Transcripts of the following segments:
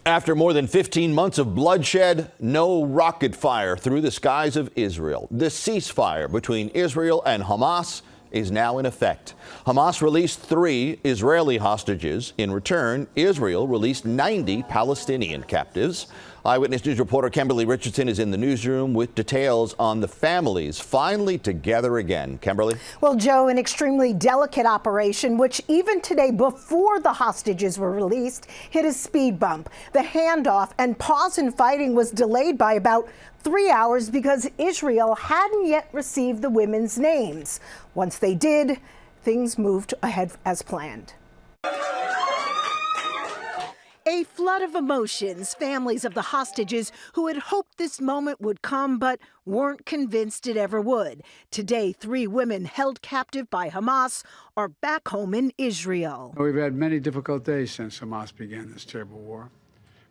After more than 15 months of bloodshed, no rocket fire through the skies of Israel. The ceasefire between Israel and Hamas is now in effect. Hamas released 3 Israeli hostages. In return, Israel released 90 Palestinian captives. Eyewitness News reporter Kimberly Richardson is in the newsroom with details on the families finally together again. Kimberly? Well, Joe, an extremely delicate operation, which even today, before the hostages were released, hit a speed bump. The handoff and pause in fighting was delayed by about 3 hours because Israel hadn't yet received the women's names. Once they did, things moved ahead as planned. A flood of emotions, families of the hostages who had hoped this moment would come but weren't convinced it ever would. Today, 3 women held captive by Hamas are back home in Israel. We've had many difficult days since Hamas began this terrible war.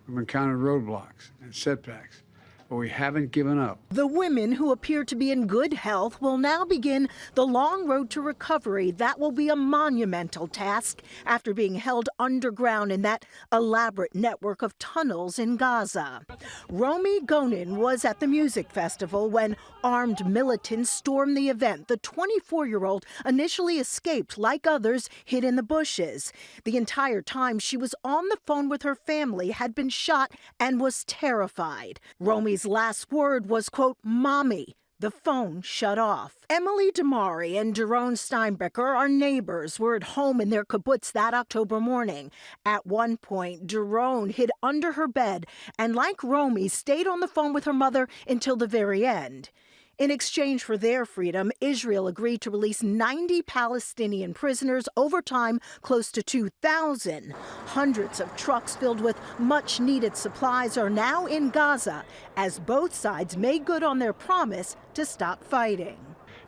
We've encountered roadblocks and setbacks, but we haven't given up. The women, who appear to be in good health, will now begin the long road to recovery. That will be a monumental task after being held underground in that elaborate network of tunnels in Gaza. Romy Gonen was at the music festival when armed militants stormed the event. The 24-year-old initially escaped, like others, hid in the bushes. The entire time she was on the phone with her family, had been shot and was terrified. Romy's last word was, quote, "Mommy." The phone shut off. Emily Damari and Daron Steinbecker are neighbors. Were at home in their kibbutz that October morning. At one point, Daron hid under her bed and, like Romy, stayed on the phone with her mother until the very end. In exchange for their freedom, Israel agreed to release 90 Palestinian prisoners, over time close to 2,000. Hundreds of trucks filled with much-needed supplies are now in Gaza as both sides made good on their promise to stop fighting.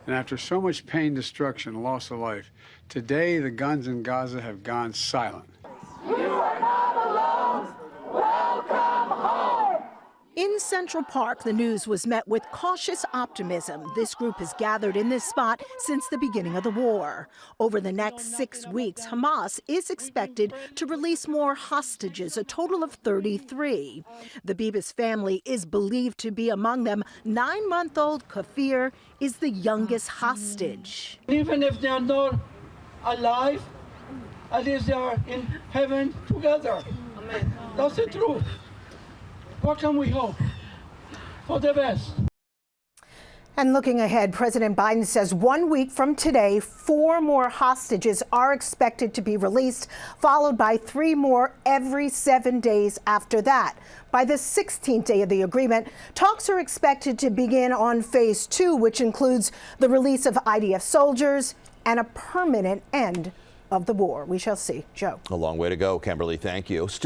And after so much pain, destruction, loss of life, today the guns in Gaza have gone silent. You are not alone. Welcome home. In Central Park, the news was met with cautious optimism. This group has gathered in this spot since the beginning of the war. Over the next 6 weeks, Hamas is expected to release more hostages, a total of 33. The Bibas family is believed to be among them. 9-month-old Kafir is the youngest hostage. Even if they are not alive, at least they are in heaven together. Amen. That's the truth. What can we hope? For the best. And looking ahead, President Biden says 1 week from today, 4 more hostages are expected to be released, followed by 3 more every 7 days after that. By the 16th day of the agreement, talks are expected to begin on phase 2, which includes the release of IDF soldiers and a permanent end of the war. We shall see. Joe. A long way to go, Kimberly. Thank you.